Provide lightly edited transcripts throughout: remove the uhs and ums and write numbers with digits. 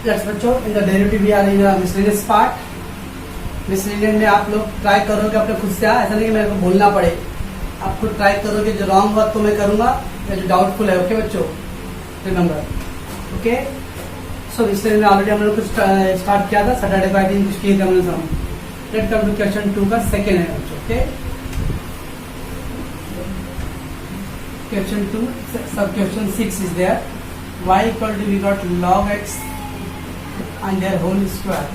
Let's बच्चों in the derivative we are in miscellaneous part. Miscellaneous में आप लोग ट्राई करोगे अपने खुद से, ऐसा नहीं कि मेरे को बोलना पड़े. आप खुद ट्राई करोगे, जो रॉन्ग हुआ तो मैं करूंगा, या जो डाउटफुल है. ओके बच्चों, रिमेंबर. ओके, सो मिसलेनियस में ऑलरेडी हम लोग कुछ स्टार्ट किया था सैटरडे को. आई थिंक कुछ किए थे हमने सब. लेट्स कम टू क्वेश्चन 2 का सेकेंड है बच्चों. Okay, question 2 sub question 6 is there. y equal to we got log x and their whole square,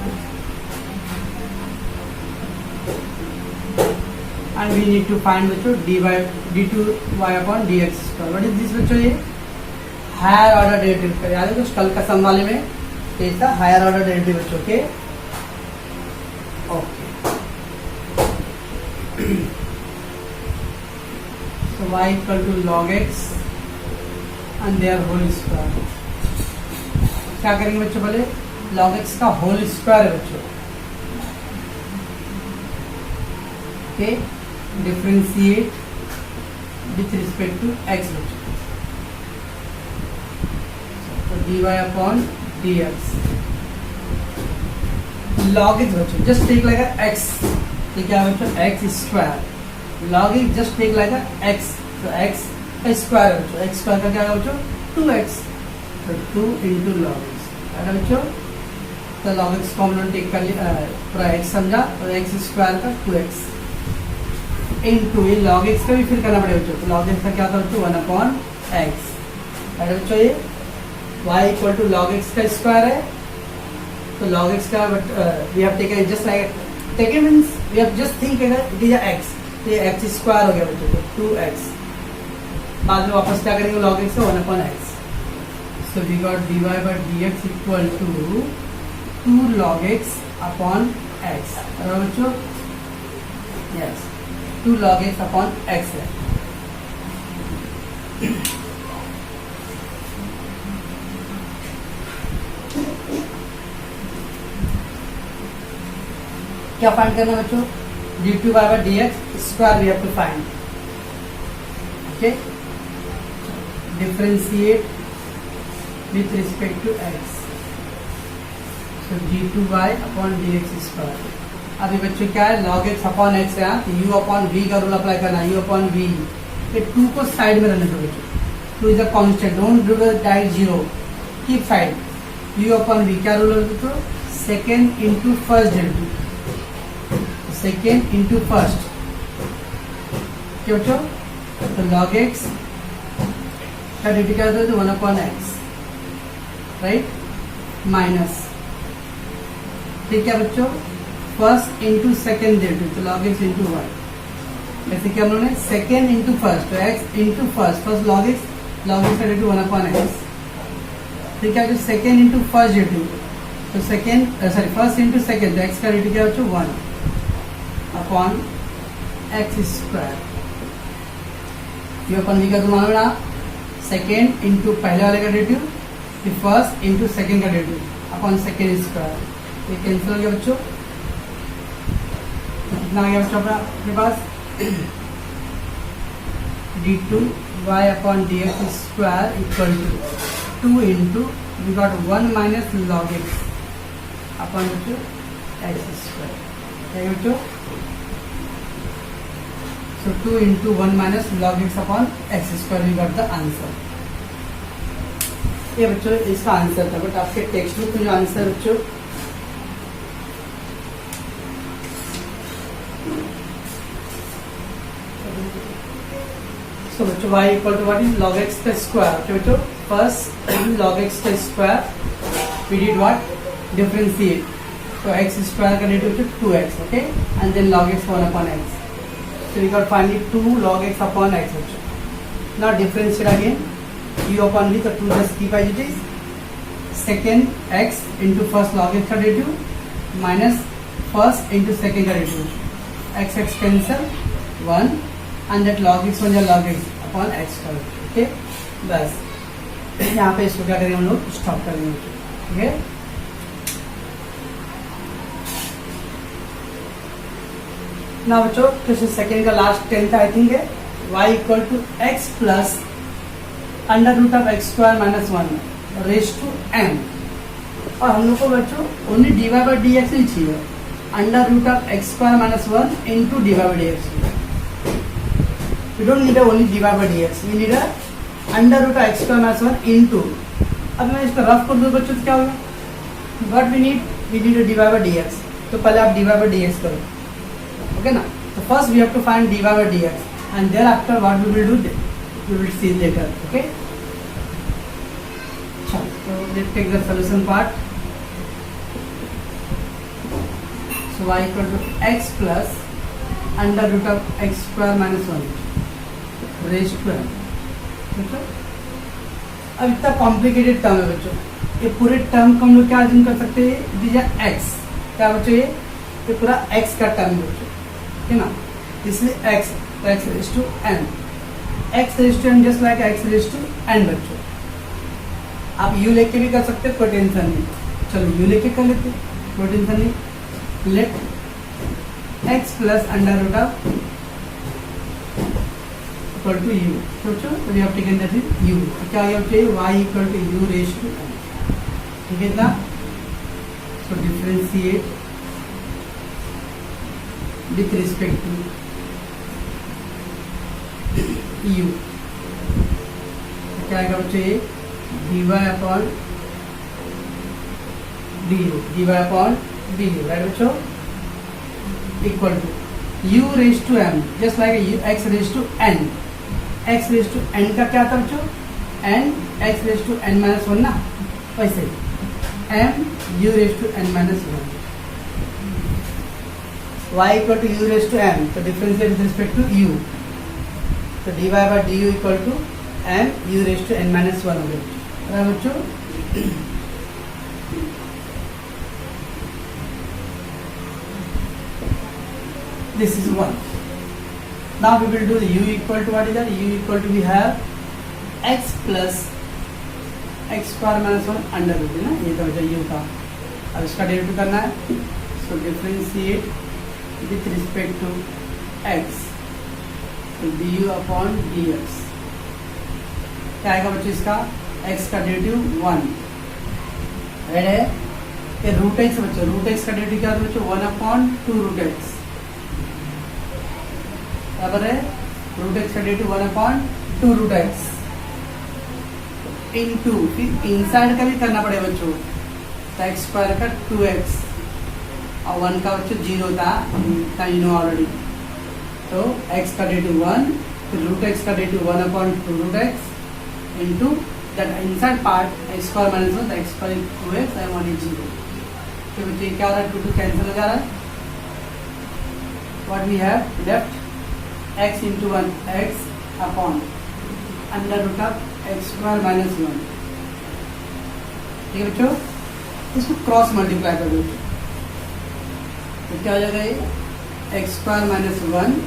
and we need to find बच्चों d2y upon dx square. what is this बच्चों? ये higher order derivative का याद है कुछ कल का सम वाले में ये था हायर ऑर्डर डेरिवेटिव बच्चों के. Okay, so y equal to log x and their whole square. क्या करेंगे बच्चों? पहले log x का होल स्क्वायर है बच्चों. Okay, differentiate with respect to x बच्चों. तो dy upon dx. log x बच्चों जस्ट टेक लाइक x. ये क्या है बच्चों? x square. log x just take like x. तो x स्क्वायर है बच्चों. x स्क्वायर का क्या है बच्चों? 2x. तो 2 इंटू लॉग एक्स है बच्चों. तो लॉग एक्स को हमने टेक कर लिया, पूरा x समझा, और x स्क्वायर का 2x इंटू ये लॉग एक्स का भी फिर करना पड़ेगा बच्चों. तो लॉग एक्स का क्या था बच्चों? 1 अपॉन एक्स है बच्चों. ये y equal to log x का स्क्वायर है. तो लॉग एक्स का but we have taken just like taken means we have just think it is x. तो ये x स्क्वायर हो गया बच्चों. तो 2x बाद में वापस क्या करेंगे? log x से 1 upon x. So we got dy by dx equal to 2 log x upon x. बराबर बच्चों? Yes, 2 log x upon x है. क्या फाइंड करना है बच्चों? d2 by dx square we have to find. Okay, differentiate with respect to x. So d2y upon dx square. अभी बच्चों क्या है? log x upon x है. तो u upon v का रूल अप्लाई करना. u upon v, ये 2 को साइड में रहने दो बच्चों. 2 is a constant, don't do the direct zero, keep side. u upon v क्या रूल है बच्चों? Second into first derivative. Second into first क्या बच्चों? तो log x का डेरिवेटिव क्या होता है? 1 अपॉन x, राइट, माइनस. ठीक है बच्चों? First into second derivative. तो log x इंटू 1. ऐसे क्या उन्होंने? Second into first. तो x into first. First log x का डेरिवेटिव 1 अपॉन x. ठीक है, जो सेकेंड इंटू फर्स्ट डेरिवेटिव. तो second sorry first into second. तो x का डेरिवेटिव क्या बच्चों? 1 अपॉन x स्क्वायर. अपन भी कर मानो सेकेंड इंटू पहले वाले का डेरिवेटिव, फिर फर्स्ट इंटू सेकेंड का डेरिवेटिव अपॉन सेकेंड स्क्वायर. ये कैंसिल हो गया बच्चों. कितना आ गया बच्चों अपने पास? d2y upon dx square equal to 2 into we got 1 minus log x upon बच्चों x स्क्वायर. बच्चों so 2 into 1 minus log x upon x square we got the answer. ये बच्चों इसका आंसर था. बट आपके टेक्स्ट बुक में जो answer बच्चों so बच्चों y equal to what is log x का स्क्वायर. okay बच्चों, फर्स्ट log x का square we did what? differentiate. तो x स्क्वायर का derivative 2x. okay, and then log x 1 upon x. So we got finally 2 log x upon x. Now differentiate again. u upon v, so 2 just keep as it is. Second x into first log x का derivative minus first into second का derivative. x cancel 1 and that log x बन जाए log x upon x square. okay, बस यहाँ पे इसको क्या करेंगे हम लोग? स्टॉप करेंगे. ठीक है, ना बच्चों क्वेश्चन सेकेंड का लास्ट 10th आई थिंक है. y equal to x plus under root of x square minus 1 raise to m. और हम लोग को बच्चों only d y by d x नहीं चाहिए, under root of x square minus one into d y by d x. You don't need only d y by d x, you need under root of x square minus one into. अब मैं इसका rough कर दूँ बच्चों तो क्या होगा, what we need d y by d x. तो पहले आप d y by d x करो, ओके ना। तो first we have to find d y by d x and there after what we will do, we will see later, okay. So let's take the solution part. So y equal to x plus under root of x square minus 1 raised to m. बच्चों अब इतना complicated term है बच्चों, ये पूरे term को हम लोग क्या अज्यूम कर सकते हैं, दिया x क्या बच्चों, ये पूरा x का टर्म है बच्चों, ठीक है ना। इसलिए x raise to n, x raise to n just like x raise to n बच्चों। आप u लेके भी कर सकते हैं, कोई टेंशन नहीं। चलो u लेके कर लेते, कोई टेंशन नहीं। Let x plus under root of equal to u, तो we have taken that is u। क्या हो चाहिए, y equal to u raise to n, ठीक है ना। So differentiate with respect to u, क्या आएगा चाहिए, dy upon du, right बच्चों, equal to u raised to m, just like x raised to n। x raised to n का क्या था बच्चों, n x raised to n minus 1 ना, वैसे m u raised to n minus 1, y equal to u raised to m, तो differentiate with respect to u, तो dy by du equal to m u raised to n minus 1 हो गया बच्चों। This is 1. Now we will do the u equal to what is that, u equal to we have x plus x square minus 1 under root है ना, ये तो बचा u का। अब इसका डेरिवेटिव करना है, so differentiate with respect to x, du upon dx। क्या आएगा बच्चों इसका, x का डेरिवेटिव 1 है, ये रूट एक्स बच्चों, रूट एक्स का डेरिवेटिव क्या होता है बच्चों, 1 अपॉन 2 रूट एक्स, बराबर है रूट एक्स का derivative 1 upon 2 root x into, फिर इनसाइड का भी करना पड़ेगा बच्चों, तो एक्स स्क्वायर का 2x और 1 का बच्चों 0 था, यू नो ऑलरेडी। तो x का डेरिवेटिव 1, फिर रूट एक्स का derivative 1 upon 2 root x into that inside part x square minus 1, x square is 2x and 1 is 0। तो बच्चे क्या हो रहा है, 2 कैंसिल हो जा रहा है, what we have left x into 1 x upon under root of x square minus 1, ठीक है बच्चों। इसको क्रॉस मल्टीप्लाई कर दो, तो क्या हो जाएगा ये x square minus 1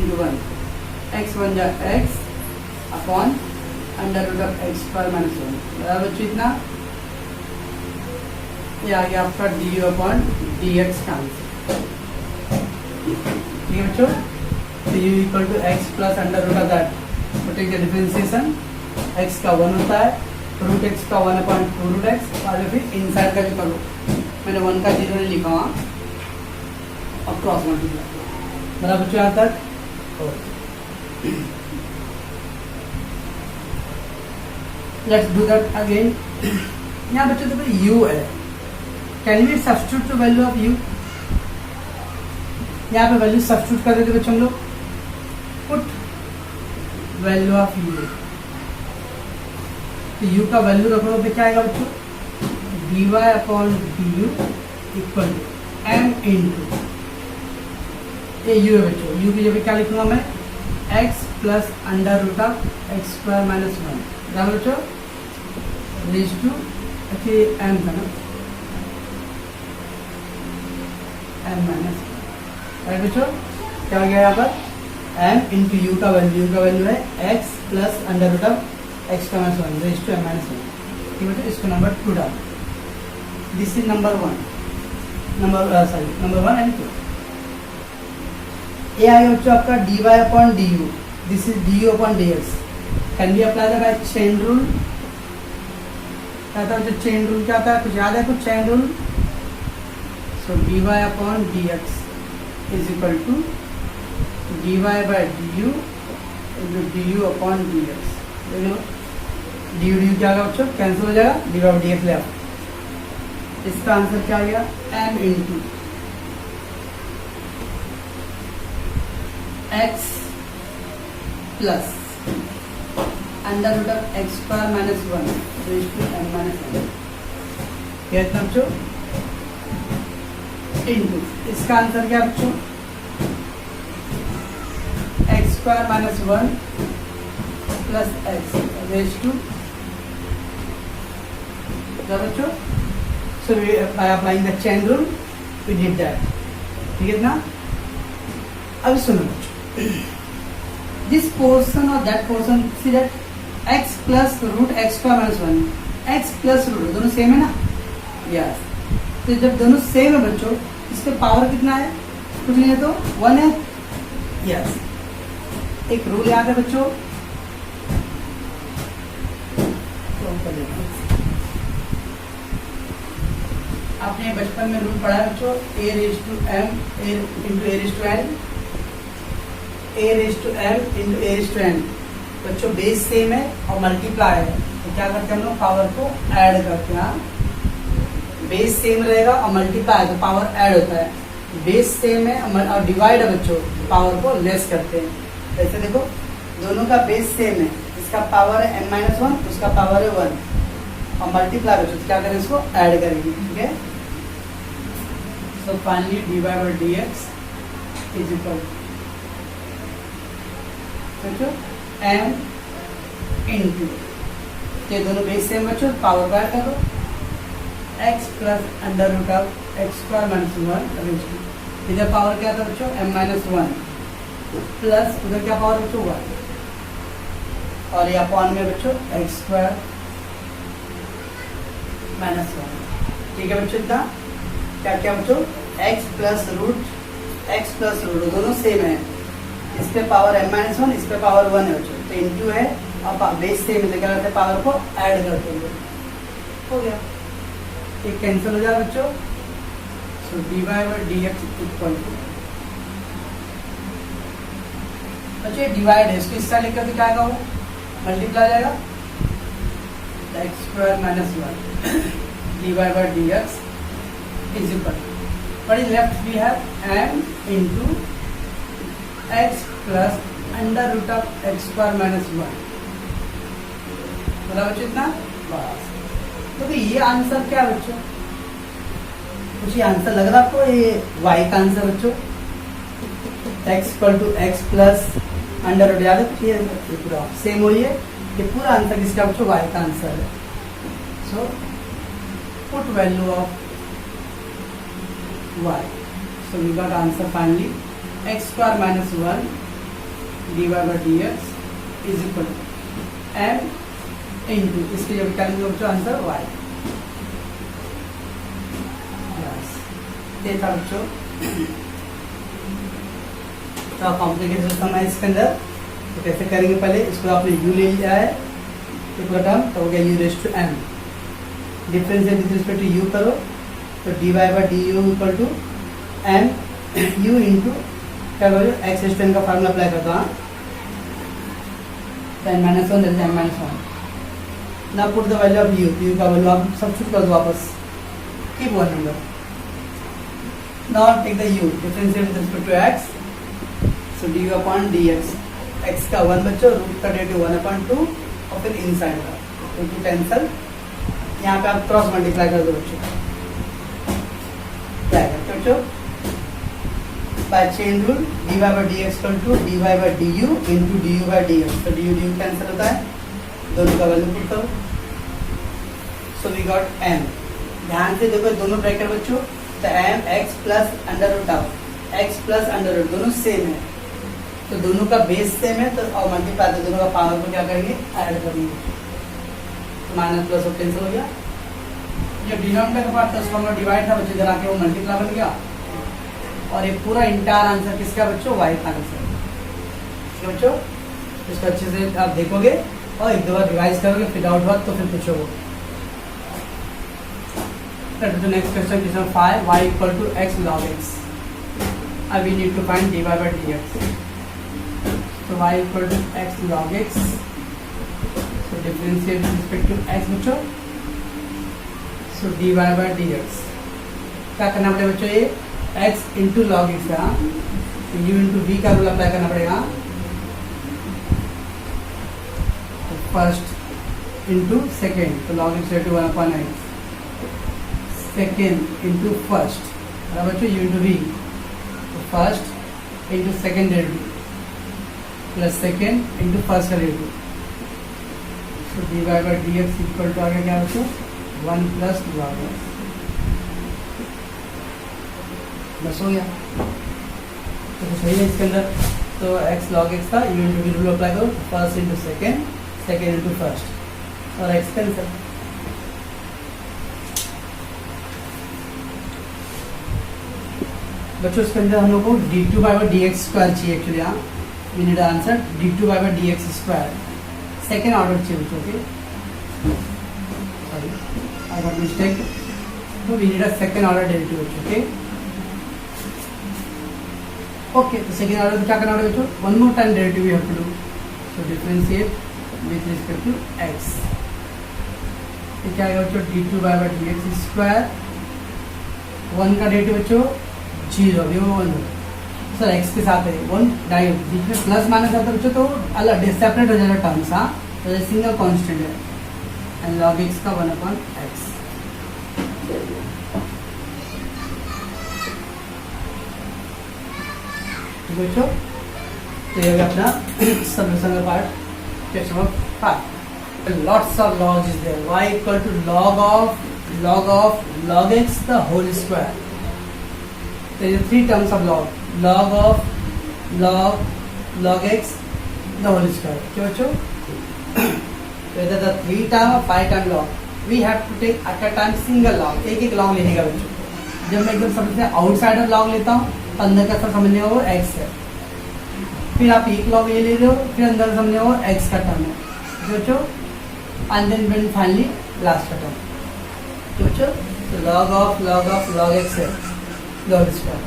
into 1, x 1 जा x upon under root of x square minus 1, बराबर बच्चों इतना। ये आ गया आपका du अपॉन dx का आंसर, ठीक है बच्चों। तो u equal to x plus under root of that, तो टेक द डिफरेंशिएशन, x का 1 होता है, रूट एक्स का 1 अपॉन 2 रूट एक्स, और फिर इनसाइड का भी करो, मैंने 1 का 0 नहीं लिखा वहाँ, और क्रॉस मल्टीप्लाई, बराबर बच्चों यहाँ तक। Let's do that again। यहाँ बच्चों देखो u है, can we substitute the value of u, यहाँ पे वैल्यू सब्स्टिट्यूट कर देते बच्चों हम लोग, पुट वैल्यू ऑफ u, तो u का वैल्यू रखो तो क्या आएगा बच्चों, dy upon du equal to m into, ये u है बच्चों, u की जगह क्या लिखूंगा मैं, x plus under root of x square minus 1, बराबर बच्चों, रेज टू m था ना, m माइनस, राइट बच्चों। क्या हो गया यहाँ पर, m इंटू यू का वैल्यू है x plus under root of x का minus 1 raise to m minus 1, ठीक है बच्चों। इसको नंबर 2 डाल, this is number 1, number 1 and 2। ये आएगा बच्चों आपका dy upon du, this is du upon dx। Can be apply the by chain rule, क्या था जो चेन रूल, क्या था कुछ याद है कुछ chain rule? So dy upon dx is equal to dy by du du upon dx। देखो du du क्या होगा बच्चों, कैंसिल हो जाएगा, dy बाई dx ले आओ। इसका आंसर क्या आ गया, m into x plus under root of x square minus 1 raise to m minus 1। क्या इतना बच्चों, इंटू इसका आंसर क्या बच्चों, x square minus 1 plus x raise to क्या बच्चों। So by applying the chain rule we did that, ठीक है ना। अब सुनो बच्चों, this portion or that portion, see that x plus root x square minus 1, x plus root दोनों same है ना, यस। तो जब दोनों सेम है बच्चों, इसके पावर कितना है, कुछ नहीं है तो 1 है, यस। एक रूल याद है बच्चों, आपने बचपन में रूल पढ़ा है बच्चों, a raise to m into a raise to n, a raise to m into a raise to n। बच्चों बेस सेम है और मल्टीप्लाई है, तो क्या करते हैं हम लोग, पावर को ऐड करते हैं। बेस सेम रहेगा और मल्टीप्लाई तो पावर ऐड होता है, बेस सेम है और डिवाइड है बच्चों, पावर को लेस करते हैं। ऐसे देखो दोनों का बेस सेम है, इसका पावर है m माइनस 1, उसका पावर है 1 और मल्टीप्लाई बच्चों क्या करें, इसको ऐड करेंगे, ठीक है। So finally dy by dx is equal to m into, ये दोनों बेस सेम बच्चों, पावर को ऐड कर दो, x plus under root of x square minus 1 raise to, इधर पावर क्या था बच्चों, m माइनस 1 प्लस उधर क्या पावर बच्चों 1 और ये अपॉन में बच्चों एक्स स्क्वायर माइनस 1, ठीक है बच्चों। इतना क्या क्या बच्चों, x प्लस रूट दोनों सेम है, इस पे पावर m माइनस 1, इस पे पावर 1 है बच्चों, तो इंटू है और बेस सेम है, क्या करते हैं पावर को ऐड करते हैं, हो गया, एक कैंसिल हो जाए बच्चों। So dy by dx equal to बच्चों, ये डिवाइड है, इसको इस साइड लेकर के क्या आएगा, वो मल्टीप्लाई जाएगा, x square minus 1 dy by dx is equal to, what is left, we have m into x plus under root of x square minus 1, बोला बच्चों इतना बस। तो ये आंसर क्या है बच्चों, कुछ ये आंसर लग रहा आपको, ये y का आंसर बच्चों, x equal to x plus under root, याद है ये पूरा सेम हो, ये पूरा आंसर किसका बच्चों, y का आंसर है। So put value of y, so we got answer finally x square minus 1 dy by dx is equal to m into, इसके जब क्या लेंगे बच्चों आंसर y, बस ये था बच्चों। तो कॉम्प्लिकेटेड सम है इसके अंदर, तो कैसे करेंगे, पहले इसको आपने u ले लिया है, ये पूरा टर्म तो हो गया u raise to m, difference with respect to u करो, तो dy by du equal to m u into क्या करो, एक्स रेज़ टू n का फार्मूला अप्लाई करता हूँ, m minus 1 m minus 1। Now put the value of u का value आप substitute कर दो वापस, keep one number. Now take the u, differentiate with respect to x, so du upon dx, x का 1 बच्चों, root का डेरिवेटिव 1/2 और फिर इनसाइड का, तो कैंसल, यहाँ पे आप क्रॉस मल्टीप्लाई कर दो बच्चों, क्या है बच्चों, by chain rule dy by dx equal to dy by du into du by dx, तो du du कैंसिल होता है, दोनों का वैल्यू पुट करो, सो वी गॉट m। ध्यान से देखो दोनों ब्रैकेट बच्चों, तो m x plus under root of x plus under root दोनों सेम है, तो दोनों का बेस सेम है, तो और मल्टीप्लाई तो दोनों का पावर को क्या करेंगे, ऐड करेंगे, तो माइनस प्लस और कैंसिल हो गया। जो डिनोमिनेटर का पार्ट था उसको हम लोग डिवाइड था बच्चों, जरा के वो मल्टीप्लाई बन गया, और ये पूरा इंटायर आंसर किसका बच्चों, y का आंसर, बच्चों इसको अच्छे से आप देखोगे और एक दो बार रिवाइज करोगे, फिर आउट हुआ तो फिर पूछोगे। That is the next question, question 5, y equal to x log x. We need to find dy by dx. So y equal to x log x. So differentiate with respect to x बच्चों. So dy by dx. क्या करना पड़ेगा बच्चों? ये x into log x का u into v का rule apply करना पड़ेगा. तो फर्स्ट into सेकेंड, तो log x to 1 upon x. Second into first, बराबर बच्चों u into v. तो first into second derivative plus second into first का डेरिवेटिव. तो dy by dx equal to आ गया क्या बच्चों? 1 प्लस log x. बस हो गया. तो सही है इसके अंदर. तो x log x था, u into v rule apply करो, first into second, second into first और x कैंसिल. बच्चों इसके अंदर हम लोग को d2 by dx स्क्वायर चाहिए एक्चुअली. यहाँ we need answer d2 by dx square, second order चाहिए बच्चों. Okay, sorry I got mistake. तो we need a second order derivative बच्चों. ओके ओके, तो सेकेंड ऑर्डर क्या करना पड़ेगा बच्चों? One more time derivative we have to do. So differentiate with respect to x. तो क्या आएगा बच्चों? d2 by dx square. One का डेरिवेटिव बच्चों 0, ये 1 सर x के साथ है 1 डाई, बीच में प्लस माइनस आता है बच्चों तो अलग सेपरेट हो जाएगा टर्म्स. हाँ, तो ये सिंगल कांस्टेंट है. एंड log x का 1 upon x. ठीक है बच्चों, तो ये अपना सॉल्यूशन का part. Question number 5. Lots of logs is there. y equal to log of log x the whole square. There are three terms of log. Log of log x the whole square. क्या बच्चों? Whether the 3 term or 5 term log, we have to take at a time single log. एक log लेने का बच्चों. जब मैं एकदम समझते हैं आउटसाइडर log लेता हूँ तो अंदर का सब समझने वो x है. फिर आप एक log ये ले रहे हो, फिर अंदर समझने वो x का टर्म है बच्चों. And then when finally last का टर्म. तो बच्चों log of log x है. Log square.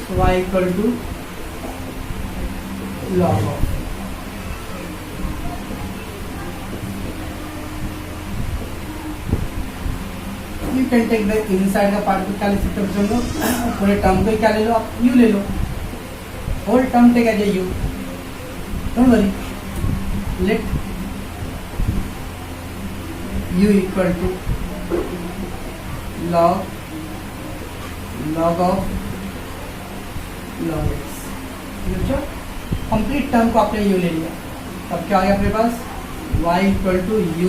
So y equal to log of. You can take the inside का पार्ट को क्या ले सकते हो बच्चों? पूरे टर्म को क्या ले लो आप? u ले लो. Whole term take as a u. Don't worry. Let u equal to log of log x. बच्चों कंप्लीट टर्म को आपने u ले लिया. तब क्या आ गया अपने पास? y equal to u.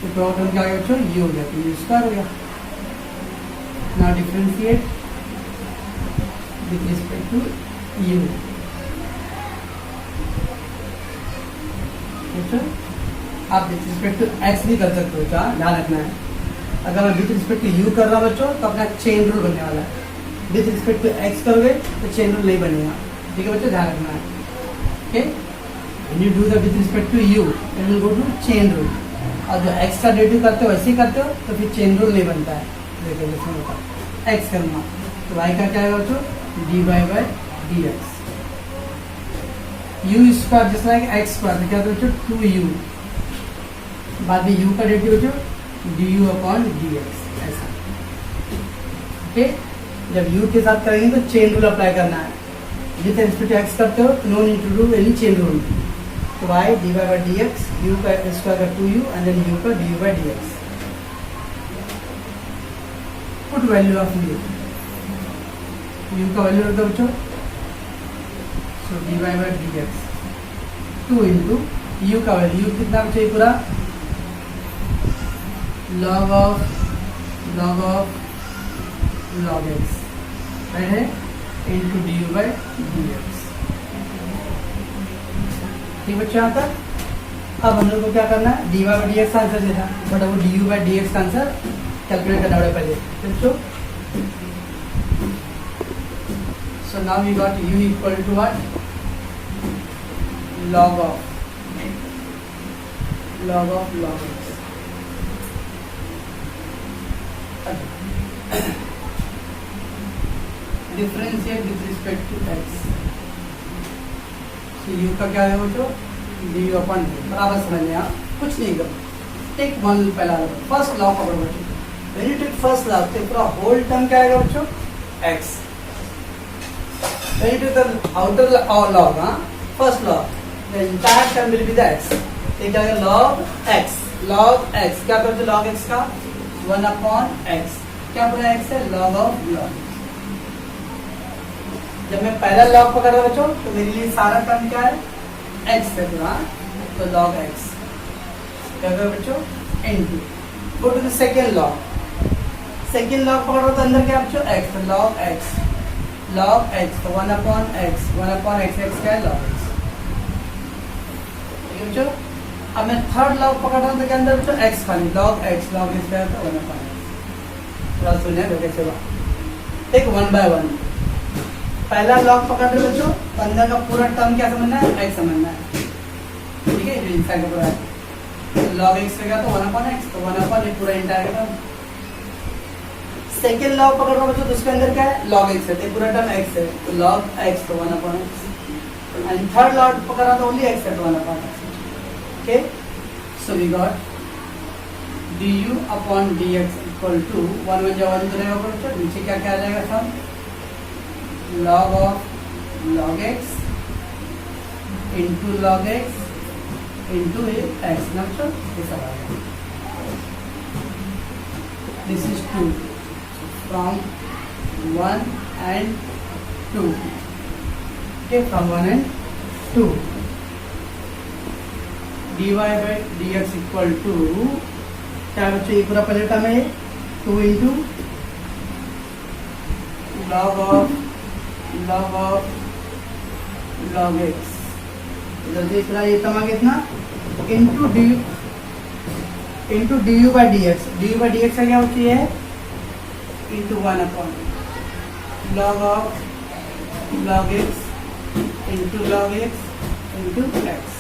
तो टर्म क्या आ गया बच्चों? u हो गया. तो u स्क्वायर हो गया. Now differentiate with respect to u. बच्चों आप विथ रिस्पेक्ट टू x भी कर सकते हो. ध्यान रखना है, अगर मैं विथ रिस्पेक्ट टू यू कर रहा हूँ बच्चों तो अपना चेन रूल बनने वाला है. विथ रिस्पेक्ट टू एक्स करोगे तो चेन रूल नहीं बनेगा. ठीक है बच्चों, ध्यान रखना है. Okay, when you do the with respect to u then will go to chain rule. और जो एक्स का डेरिवेटिव करते हो वैसे ही करते हो तो फिर चेन रूल नहीं बनता है. देखो इसमें होता एक्स करना तो वाई का क्या आएगा बच्चों? D y by d x. U square जिस लाइक एक्स स्क्वायर तो क्या होता है बच्चों? 2u. बाद में u का डेरिवेटिव बच्चों du अपॉन dx. ऐसा. ओके, जब u के साथ करेंगे तो चेन रूल अप्लाई करना है. विथ रिस्पेक्ट टू x करते हो तो no need to do any chain rule. तो y dy by dx, u का स्क्वायर का 2u एंड देन u का du by dx. Put value of u. u का वैल्यू रखते बच्चों. So dy by dx 2 into u का value. u कितना बच्चों? पूरा log of log x right है into d u by d x. ठीक बच्चों, यहाँ तक. अब हम लोग को क्या करना है? D y by d x answer देना, बट वो d u by d x का आंसर कैलकुलेट करना पड़ेगा पहले बच्चों. So now we got u equal to what? log of log x. Differentiate with respect to x. U का क्या है बच्चों, डी यू अपन बराबर समझने आप कुछ नहीं कर। टेक वन पहला फर्स्ट लॉ पकड़ो बच्चों। When you take first log तो पूरा होल टर्म क्या आएगा बच्चों, x. When you take the outer log, first log, the entire term will be the x. ये क्या आएगा, लॉग एक्स। लॉग एक्स क्या करते, लॉग एक्स का 1 अपॉन एक्स। क्या पूरा एक्स है, लॉग ऑफ लॉग। जब मैं पहला लॉग पकड़ रहा बच्चों तो मेरे लिए सारा टर्म क्या है, एक्स है पूरा, तो लॉग एक्स क्या कर बच्चों, into. Go to the second log. Second log पकड़ रहा तो अंदर क्या बच्चों, एक्स, तो लॉग एक्स। लॉग एक्स तो 1 upon x, 1 upon x, x क्या है, लॉग एक्स। ठीक है बच्चों। अब मैं थर्ड लॉग पकड़ रहा हूँ तो क्या अंदर बच्चों, एक्स खाली, लॉग एक्स, लॉग एक्स क्या है, 1 अपॉन एक्स। थोड़ा सुनिए कैसे बात, एक 1 बाय 1। पहला लॉग पकड़ रहे बच्चों, अंदर का पूरा टर्म क्या समझना है, एक्स समझना है। ठीक है, जो इंसाइड का पूरा है लॉग एक्स का तो 1 अपॉन एक्स, तो 1 अपॉन ये पूरा इंटायर का टर्म। सेकेंड लॉग पकड़ रहे बच्चों तो उसके अंदर क्या है, लॉग एक्स है, तो पूरा टर्म एक्स है, तो लॉग एक्स तो 1 upon x. And third log पकड़ रहा तो ओनली एक्स है, तो 1 upon x. Okay, so we got du upon dx equal to 1 1 तो रहेगा बच्चों, नीचे क्या क्या आ जाएगा सब, log of log x into log x into x ना बच्चों, ये सब आ गया। This is 2 from 1 and 2। okay, from 1 and 2 dy by dx equal to क्या बच्चों, ये पूरा पहले टर्म है 2 into log of log x, इधर देख रहा है ये टर्म आ गया इतना, into d u by d x. D u by d x का क्या होती है, into 1 upon log of log x into log x into x.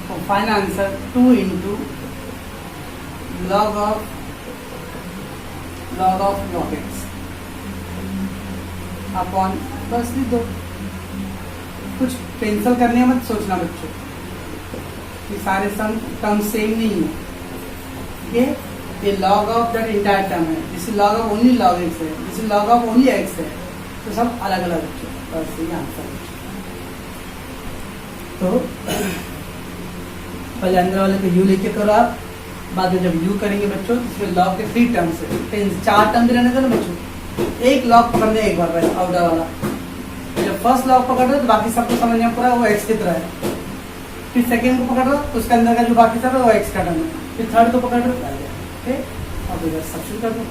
तो final answer 2 into log of log x upon, बस भी दो, कुछ पेंसिल करने मत सोचना बच्चों, ये सारे सम टर्म सेम नहीं है। ठीक है, ये log of that entire term है, this is log of only log x है, this is log of only x है, तो सब अलग अलग बच्चों, बस ये आंसर है। तो पहले अंदर वाले को यू लेके करो आप, बाद में जब यू करेंगे बच्चों इसमें लॉग के 3 टर्म्स है, 4 टर्म भी रहने दो ना बच्चों। एक लॉग पकड़ने एक बार पहले आउटर वाला, जब फर्स्ट लॉग पकड़ रहे हो तो बाकी सबको समझना पूरा वो एक्स की तरह है। फिर सेकेंड को पकड़ रहे हो तो उसके अंदर का जो बाकी सब है वो एक्स का टर्म है। फिर थर्ड को पकड़ रहे हो, ठीक, अब इधर सब्स्टिट्यूट कर दो।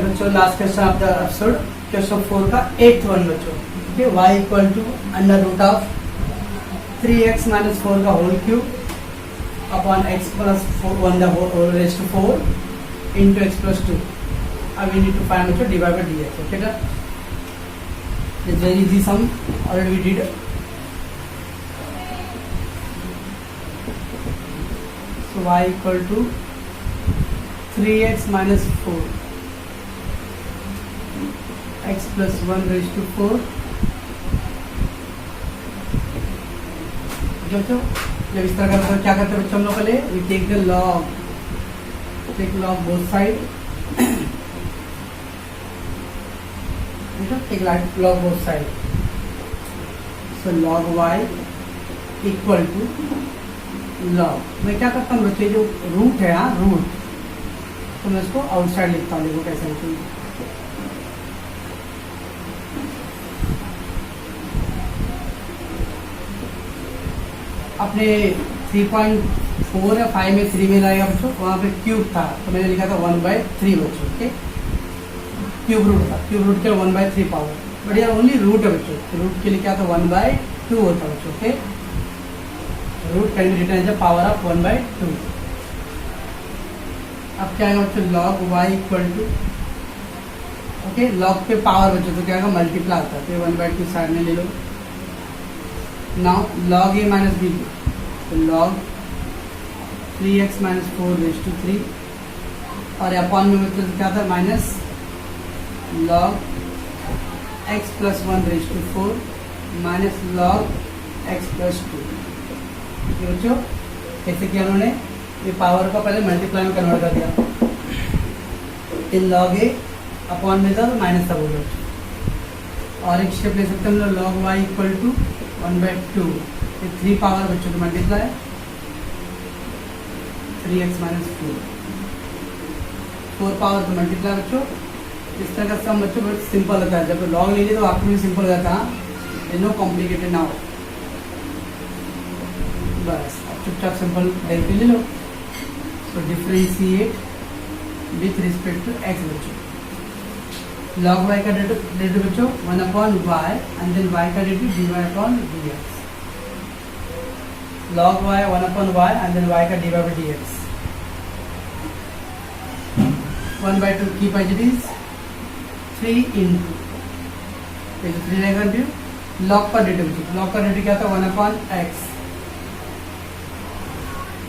बच्चों last question of the episode, question 4 का 8th वन बच्चों। ठीक है, y equal to under root of 3x minus 4 का whole cube upon x plus 1 the whole raise to 4 into x plus 2। अब वी नीड टू फाइंड बच्चों dy by dx। Okay ना, it's very easy sum, already we did. So y equal to 3x minus 4 x plus 1 raise to 4। जब इस तरह का क्या करते हैं बच्चों हम लोग, पहले we take the log, take log both side, take log both side. So log y equal to log, मैं क्या करता हूँ बच्चे जो रूट है, रूट, तो मैं इसको आउटसाइड लिखता हूँ। देखो कैसे लिखती हूँ, अपने 3.4 या 5 में 3 में लाएगा बच्चों, वहाँ पे क्यूब था तो मैंने लिखा था 1/3 बच्चों। ओके, क्यूब रूट था, क्यूब रूट के 1/3 पावर, बट यार ओनली रूट है बच्चों, रूट के लिए क्या था 1/2 होता बच्चों। Okay, root can be written as a power of 1/2। अब क्या है बच्चों, log y equal to okay, log पे पावर बचे तो क्या होगा, मल्टीप्लाई होता है, तो 1/2 साइड में ले लो। नाउ लॉग ए माइनस बी, तो लॉग 3x माइनस 4/3, और अपॉन में मतलब क्या था, minus log x plus 1/4 minus log x plus 2। बच्चों कैसे किया उन्होंने, ये पावर को पहले मल्टीप्लाई में कन्वर्ट कर दिया, इन लॉग ए अपॉन में था तो माइनस था बोलो, और एक स्टेप ले सकते हैं हम लोग, लॉग y इक्वल टू 1/2, ये 3 पावर बच्चों को मल्टीप्लाई 3x माइनस 4 पावर को मल्टीप्लाई बच्चों। इस तरह का सम बच्चों बहुत सिंपल होता है, जब लॉग ले लिए तो आपको भी सिंपल रहता है, नो कॉम्प्लिकेटेड ना हो, बस अब चुपचाप सिंपल देख ले लो। So differentiate with respect to x बच्चों, लॉग y का डेरिवेटिव बच्चों 1/y एंड देन y का derivative dy/dx, log y 1/y and then y का dy/dx, 1/2 की पॉजिटिव 3 इंटू, ये जो 3 रहेगा ड्यू, लॉग का डेरिवेटिव, लॉग का डेरिवेटिव क्या था 1/x,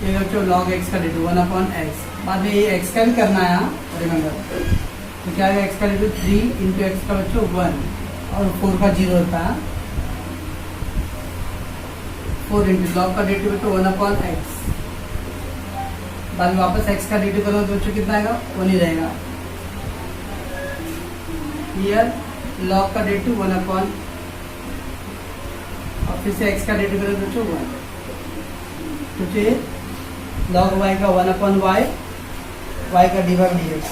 ये बच्चों लॉग x का डेरिवेटिव 1/x, बाद में ये x का भी करना है रिमेंबर, तो क्या है x का डेरिवेटिव 3 इंटू एक्स का बच्चों 1 और 4 का 0 होता है, 4 इंटू लॉग का डेरिवेटिव तो 1/x, बाद में वापस x का डेरिवेटिव करो तो बच्चों कितना आएगा, 1 ही रहेगा। हियर लॉग का डेरिवेटिव 1/, और फिर से x का डेरिवेटिव करो तो बच्चों 1, तो ये लॉग y का 1/y, y का dy/dx,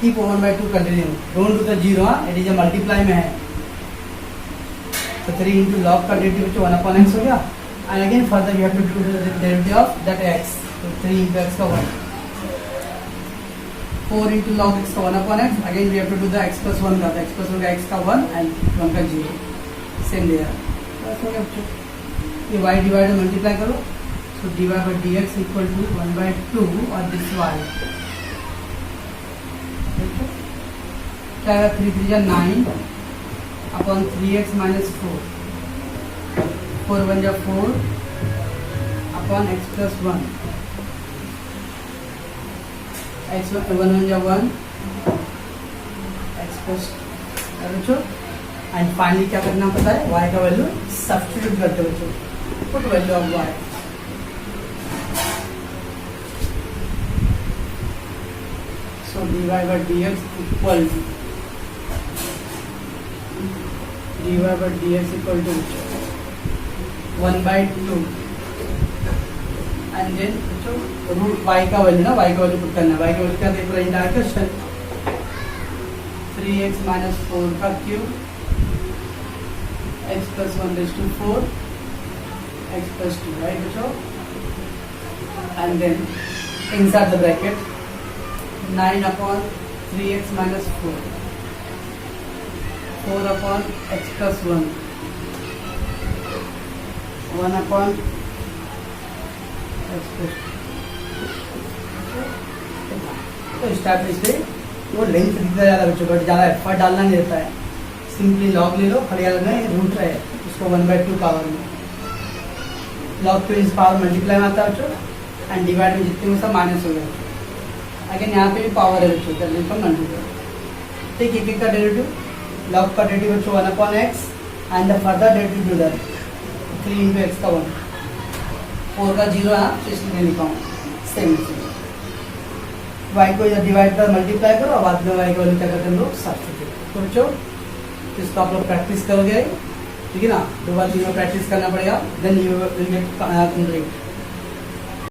keep 1/2 continue, don't do the zero, it is a multiply में है, तो 3 इंटू लॉग का डेरिवेटिव 1/x हो गया, and again further you have to do the derivative of that x, so 3 into x का 1, 4 into log x का 1/x, again we have to do the x plus 1 का, x plus 1 का x का 1 and 1 का 0, same there, बस हो गया बच्चों, ये y डिवाइड मल्टीप्लाई करो, so dy/dx equal to 1/2 और this y, क्या आएगा, 3 3 जा 9 अपॉन 3x माइनस 4, 4 1 जा 4 अपॉन x प्लस 1, x 1 1 जा 1 x प्लस, बच्चों एंड फाइनली क्या करना पता है, y का वैल्यू सब्स्टिट्यूट करते बच्चों, पुट वैल्यू ऑफ y, सो dy/dx equal to dy/dx equal to 1/2 and then root y का वैल्यू ना, y का वैल्यू पुट करना है, y का वैल्यू क्या देख रहे हैं, इंटायर क्वेश्चन 3x माइनस 4 का cube x plus 1/4 x plus 2, right बच्चों, and then inside the bracket 9/3x minus 4, 4/x plus 1, 1/x plus 2, तो स्टार्ट से वो लेंथ दिखता ज़्यादा बच्चों, बट ज़्यादा एफर्ट डालना नहीं रहता है, सिंपली लॉग ले लो, खड़ियाल में रूट है उसको 1/2 पावर में, लॉग पे इस पावर मल्टीप्लाई में आता है बच्चों, एंड डिवाइड में जितने में सब माइनस हो गए, अगेन यहाँ पे भी पावर है बच्चों, जल्दी पर मल्टीप्लाई, ठीक, एक का डेरिवेटिव, लॉग का डेरिवेटिव बच्चों 1/x and the further derivative two that 3 into x का 1, 4 का 0 है तो इसलिए लिखा हूँ, सेम चीज, y को इधर डिवाइड कर मल्टीप्लाई करो और बाद में y का वैल्यू क्या करते हैं हम लोग सब्स्टिट्यूट, तो बच्चों इसको आप लोग प्रैक्टिस करोगे, ठीक है ना, 2 बार 3 बार प्रैक्टिस करना पड़ेगा, then you will get complete.